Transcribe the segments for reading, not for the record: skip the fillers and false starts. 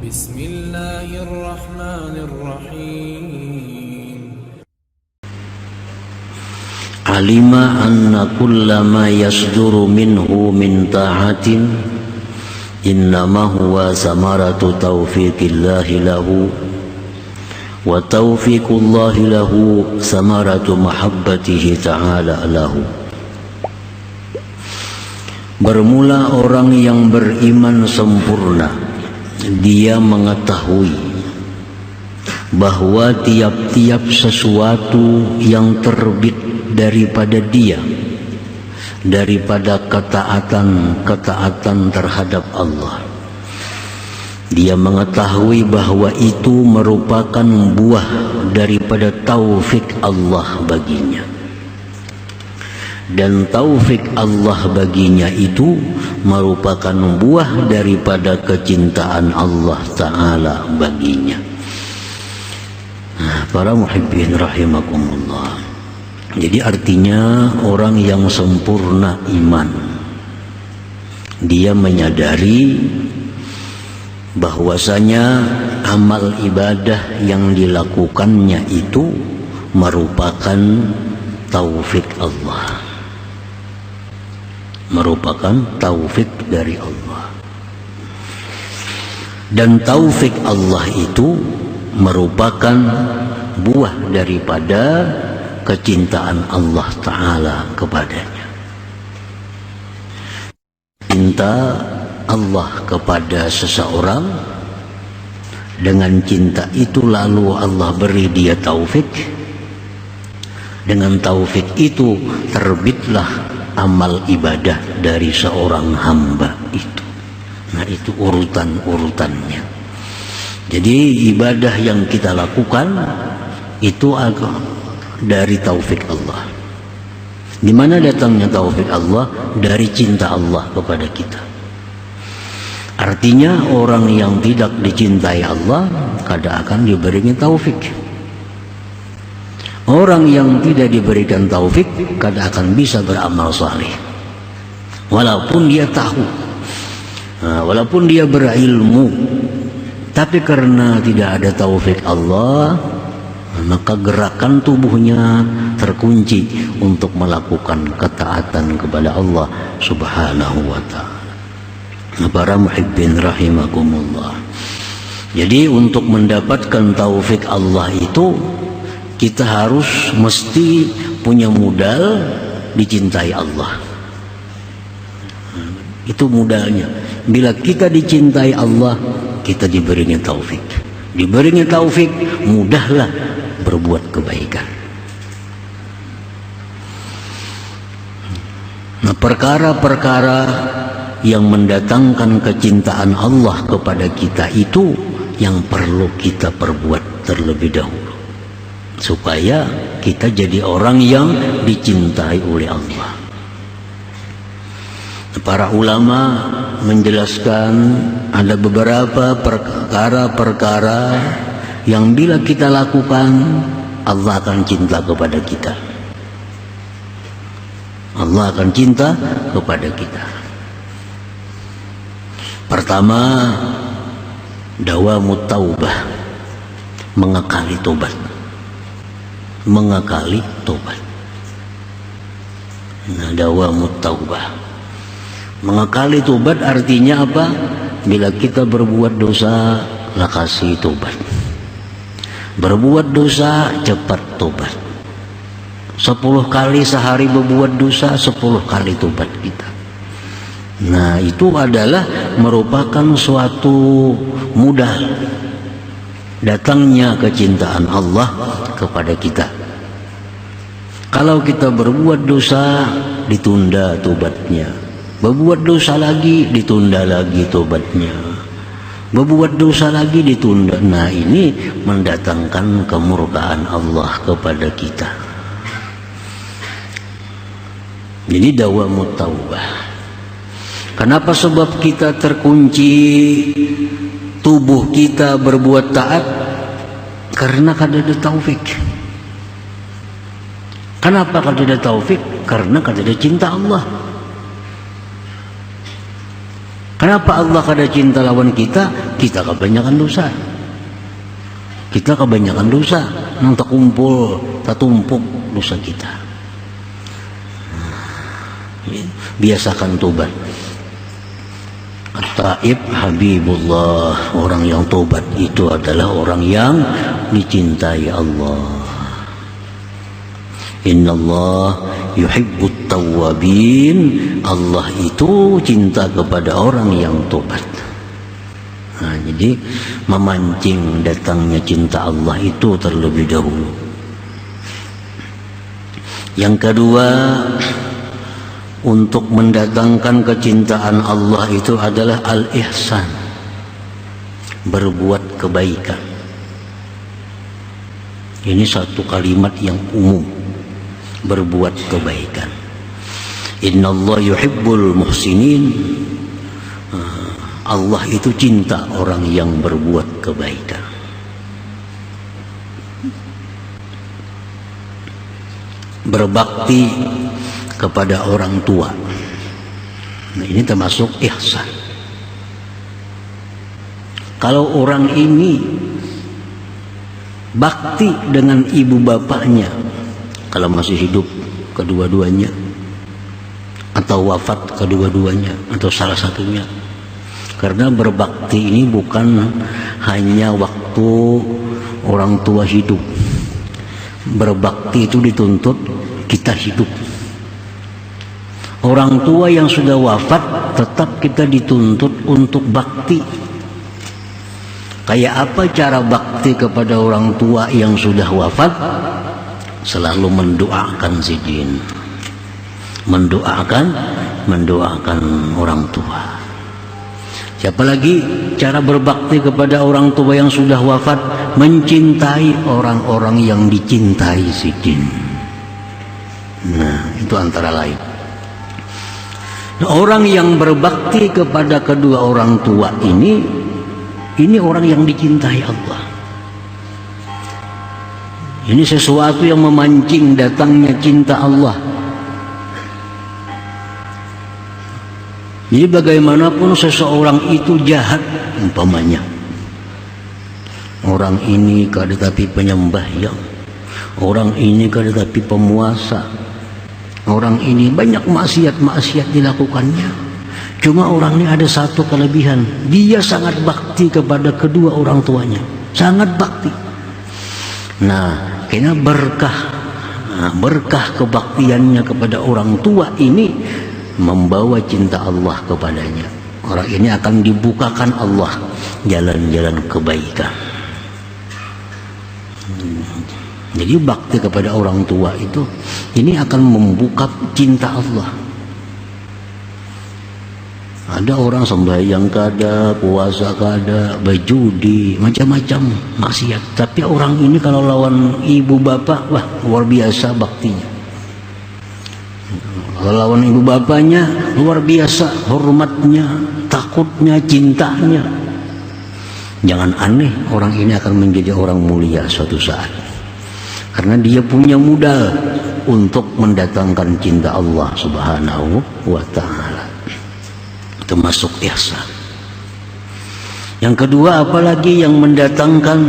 بسم الله الرحمن الرحيم علم أن كل ما يصدر منه من طاعة إنما هو ثمرة توفيق الله له وتوفيق الله له ثمرة محبته تعالى له. Bermula orang yang beriman sempurna, dia mengetahui bahwa tiap-tiap sesuatu yang terbit daripada dia, daripada ketaatan terhadap Allah, dia mengetahui bahwa itu merupakan buah daripada taufik Allah baginya. Dan taufik Allah baginya itu merupakan buah daripada kecintaan Allah Ta'ala baginya. Nah, para muhibbin rahimakumullah, jadi artinya orang yang sempurna iman, dia menyadari bahwasanya amal ibadah yang dilakukannya itu merupakan taufik Allah, merupakan taufik dari Allah. Dan taufik Allah itu merupakan buah daripada kecintaan Allah Ta'ala kepadanya. Cinta Allah kepada seseorang, dengan cinta itu lalu Allah beri dia taufik. Dengan taufik itu terbitlah amal ibadah dari seorang hamba itu. Nah, itu urutan-urutannya. Jadi ibadah yang kita lakukan itu dari taufik Allah. Di mana datangnya taufik Allah? Dari cinta Allah kepada kita. Artinya orang yang tidak dicintai Allah kada akan diberikan taufik. Orang yang tidak diberikan taufik kada akan bisa beramal saleh. Walaupun dia tahu, walaupun dia berilmu, tapi karena tidak ada taufik Allah, maka gerakan tubuhnya terkunci untuk melakukan ketaatan kepada Allah Subhanahu wa ta'ala. Para muhibbin rahimakumullah, jadi untuk mendapatkan taufik Allah itu kita harus mesti punya modal dicintai Allah. Itu modalnya. Bila kita dicintai Allah, kita diberinya taufik. Diberinya taufik, mudahlah berbuat kebaikan. Nah, perkara-perkara yang mendatangkan kecintaan Allah kepada kita itu yang perlu kita perbuat terlebih dahulu, supaya kita jadi orang yang dicintai oleh Allah. Para ulama menjelaskan ada beberapa perkara-perkara yang bila kita lakukan, Allah akan cinta kepada kita. Allah akan cinta kepada kita. Pertama, dawamut taubah, mengekali tobat. Mengekali tobat. Nah, dawamut taubah, mengekali tobat artinya apa? Bila kita berbuat dosa, lakasi tobat. Berbuat dosa, cepat tobat. 10 kali sehari berbuat dosa, 10 kali tobat kita. Nah, itu adalah merupakan suatu modal datangnya kecintaan Allah kepada kita. Kalau kita berbuat dosa, ditunda tobatnya. Berbuat dosa lagi, ditunda lagi tobatnya. Berbuat dosa lagi, ditunda. Nah, ini mendatangkan kemurkaan Allah kepada kita. Jadi dawamut taubah. Kenapa? Sebab kita terkunci, tubuh kita berbuat taat karena kada ada taufik. Kenapa kada ada taufik? Karena kada ada cinta Allah. Kenapa Allah kada cinta lawan kita? Kita kebanyakan dosa. Kita kebanyakan dosa. Nang terkumpul, tertumpuk dosa kita. Biasakan tobat. At-taib habibullah, orang yang tobat itu adalah orang yang dicintai Allah. Innallah yuhibbut tawwabin, Allah itu cinta kepada orang yang tobat. Nah, jadi memancing datangnya cinta Allah itu terlebih dahulu. Yang kedua, untuk mendatangkan kecintaan Allah itu adalah al-ihsan, berbuat kebaikan. Ini satu kalimat yang umum, berbuat kebaikan. Innallaha yuhibbul muhsinin, Allah itu cinta orang yang berbuat kebaikan. Berbakti kepada orang tua, nah, ini termasuk ihsan. Kalau orang ini bakti dengan ibu bapaknya, kalau masih hidup kedua-duanya, atau wafat kedua-duanya, atau salah satunya, karena berbakti ini bukan hanya waktu orang tua hidup. Berbakti itu dituntut kita hidup. Orang tua yang sudah wafat tetap kita dituntut untuk bakti. Kayak apa cara bakti kepada orang tua yang sudah wafat? Selalu mendoakan sidin, mendoakan orang tua. Siapa lagi cara berbakti kepada orang tua yang sudah wafat? Mencintai orang-orang yang dicintai sidin. Nah, itu antara lain. Nah, orang yang berbakti kepada kedua orang tua ini orang yang dicintai Allah. Ini sesuatu yang memancing datangnya cinta Allah. Jadi bagaimanapun seseorang itu jahat, umpamanya orang ini kada tapi penyembahyang, orang ini kada tapi pemuasa, orang ini banyak maksiat dilakukannya. Cuma orang ini ada satu kelebihan, dia sangat bakti kepada kedua orang tuanya, sangat bakti. Nah, karena berkah kebaktiannya kepada orang tua ini membawa cinta Allah kepadanya. Orang ini akan dibukakan Allah jalan-jalan kebaikan. Jadi bakti kepada orang tua itu ini akan membuka cinta Allah. Ada orang sembahyang kada, puasa kada, berjudi, macam-macam maksiat. Tapi orang ini kalau lawan ibu bapak, wah luar biasa baktinya. Kalau lawan ibu bapaknya luar biasa hormatnya, takutnya, cintanya. Jangan aneh, orang ini akan menjadi orang mulia suatu saat. Karena dia punya modal untuk mendatangkan cinta Allah Subhanahu wa ta'ala. Termasuk ihsan. Yang kedua, apalagi yang mendatangkan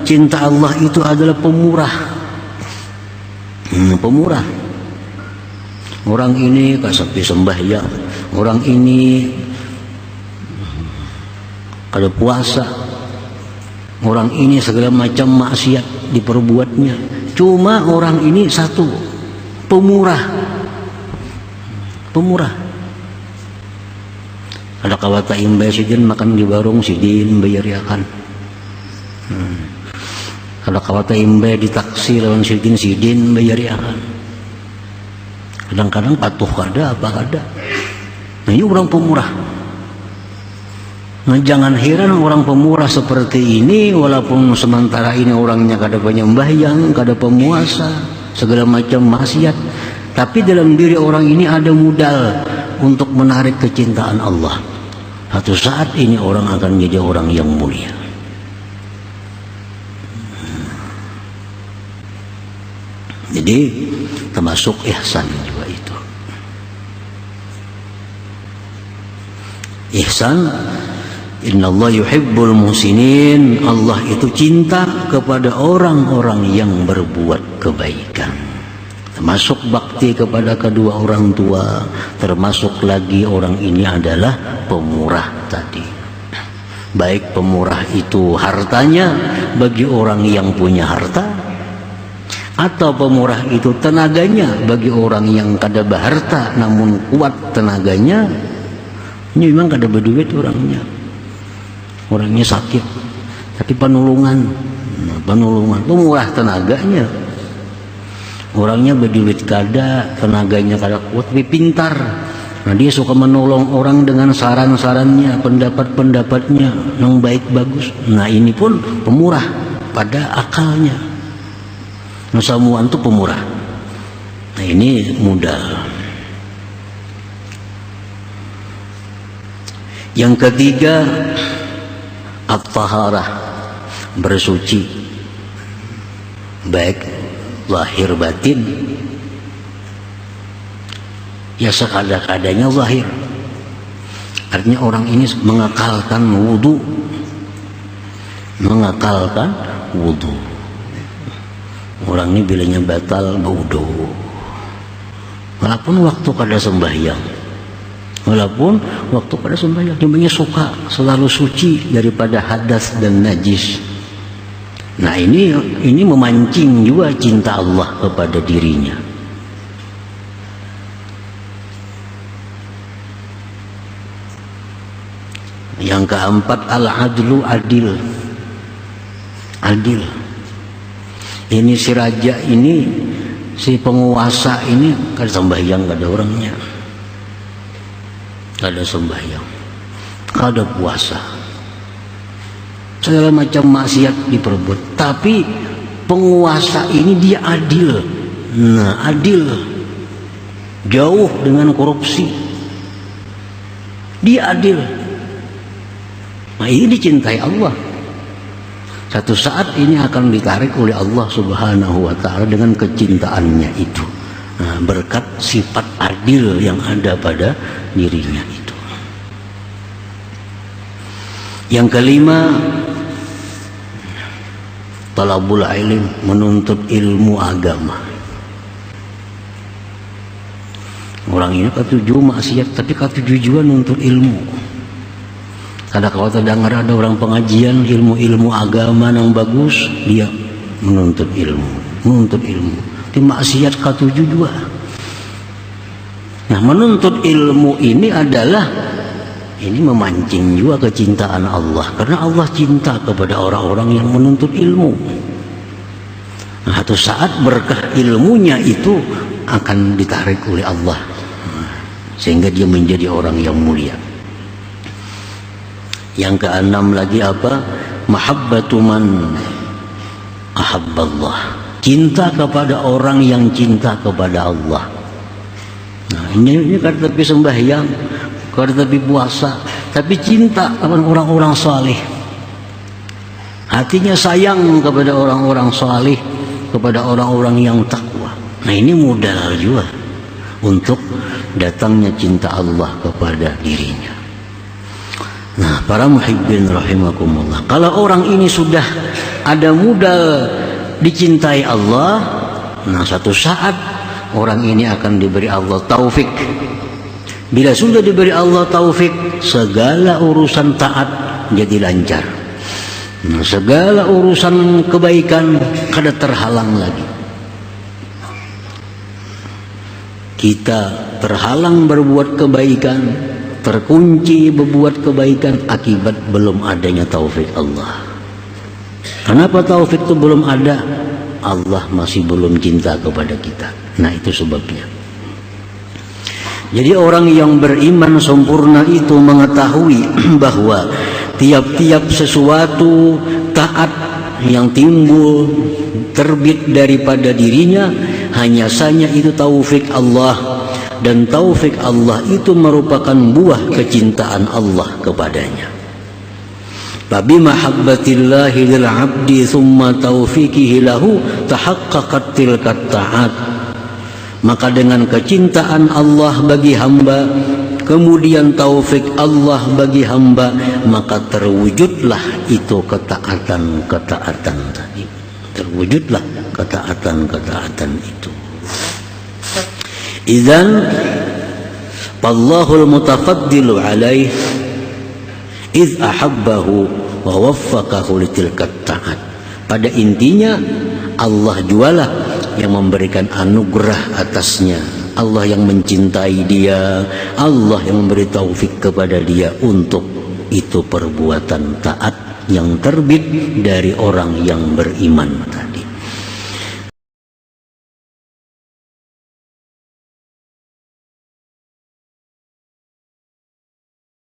cinta Allah itu adalah pemurah. Pemurah. Orang ini kasapi sembahyang, orang ini kada puasa, orang ini segala macam maksiat diperbuatnya. Cuma orang ini satu, pemurah. Pemurah. Ada kawata imbai sidin makan di warung sidin bayar yakan. Ada kawata imbai di taksi lawan sidin bayar yakan. Kadang-kadang patuh kada apa kada. Nah, ini orang pemurah. Nah, jangan heran orang pemurah seperti ini, walaupun sementara ini orangnya kada penyembahyang, kada pemuasa, segala macam maksiat, tapi dalam diri orang ini ada modal untuk menarik kecintaan Allah. Satu saat ini orang akan menjadi orang yang mulia. Jadi termasuk ihsan juga itu. Ihsan, innallaha yuhibbul muhsinin. Allah itu cinta kepada orang-orang yang berbuat kebaikan, termasuk bakti kepada kedua orang tua, termasuk lagi orang ini adalah pemurah tadi. Baik pemurah itu hartanya bagi orang yang punya harta, atau pemurah itu tenaganya bagi orang yang kada berharta namun kuat tenaganya. Ini memang kada berduit orangnya sakit, tapi penolongan, pemurah tenaganya. Orangnya berduit kada, tenaganya kada kuat, tapi pintar. Nah, dia suka menolong orang dengan saran-sarannya, pendapat-pendapatnya yang baik bagus. Nah, ini pun pemurah pada akalnya. Nah, semua itu pemurah. Nah, ini modal. Yang ketiga, at-taharah, bersuci, baik zahir batin. Ya sekada-kadanya zahir, artinya orang ini mengakalkan wudu, orang ini bilangnya batal wudu walaupun waktu kada sembahyang, dia suka selalu suci daripada hadas dan najis. Nah, ini memancing juga cinta Allah kepada dirinya. Yang keempat, al-adlu, adil. Ini si raja ini, si penguasa ini kada sembahyang, kada orangnya, kada sembahyang, kada puasa, segala macam maksiat diperbuat, tapi penguasa ini dia adil. Nah, adil, jauh dengan korupsi, dia adil. Nah, ini dicintai Allah. Satu saat ini akan ditarik oleh Allah Subhanahu wa ta'ala dengan kecintaannya itu. Nah, berkat sifat adil yang ada pada dirinya itu. Yang kelima, talabul ilm, menuntut ilmu agama. Orang ini katuju maksiat, tapi katuju juga nuntut ilmu. Kada kalau terdengar ada orang pengajian ilmu agama yang bagus, dia menuntut ilmu. Tapi maksiat katuju juga. Nah, menuntut ilmu ini adalah memancing juga kecintaan Allah, karena Allah cinta kepada orang-orang yang menuntut ilmu. Nah, satu saat berkah ilmunya itu akan ditarik oleh Allah, sehingga dia menjadi orang yang mulia. Yang keenam lagi apa? Mahabbatu man ahabballah, cinta kepada orang yang cinta kepada Allah. Nah, ini kan tapi sembahyang, kan tapi puasa, tapi cinta kepada orang-orang saleh. Hatinya sayang kepada orang-orang saleh, kepada orang-orang yang takwa. Nah, ini modal juga untuk datangnya cinta Allah kepada dirinya. Nah, para muhibbin rahimakumullah, kalau orang ini sudah ada modal dicintai Allah, nah satu saat orang ini akan diberi Allah taufik. Bila sudah diberi Allah taufik, segala urusan taat jadi lancar. Nah, segala urusan kebaikan kada terhalang lagi. Kita terhalang berbuat kebaikan, terkunci berbuat kebaikan akibat belum adanya taufik Allah. Kenapa taufik itu belum ada? Allah masih belum cinta kepada kita. Nah, itu sebabnya. Jadi orang yang beriman sempurna itu mengetahui bahwa tiap-tiap sesuatu taat yang timbul terbit daripada dirinya hanya saja itu taufik Allah. Dan taufik Allah itu merupakan buah kecintaan Allah kepadanya. Fabi mahabbatillahi lil 'abdi thumma taufiqihi lahu tahaqqaqat tilka ta'at. Maka dengan kecintaan Allah bagi hamba, kemudian taufik Allah bagi hamba, maka terwujudlah itu ketaatan-ketaatan tadi. Terwujudlah ketaatan-ketaatan itu. Idzan Allahul mutafaddilu alaih iz ahabbahu wa waffaqahu litilkat ta'at. Pada intinya Allah jualah yang memberikan anugerah atasnya, Allah yang mencintai dia, Allah yang memberi taufik kepada dia untuk itu perbuatan taat yang terbit dari orang yang beriman.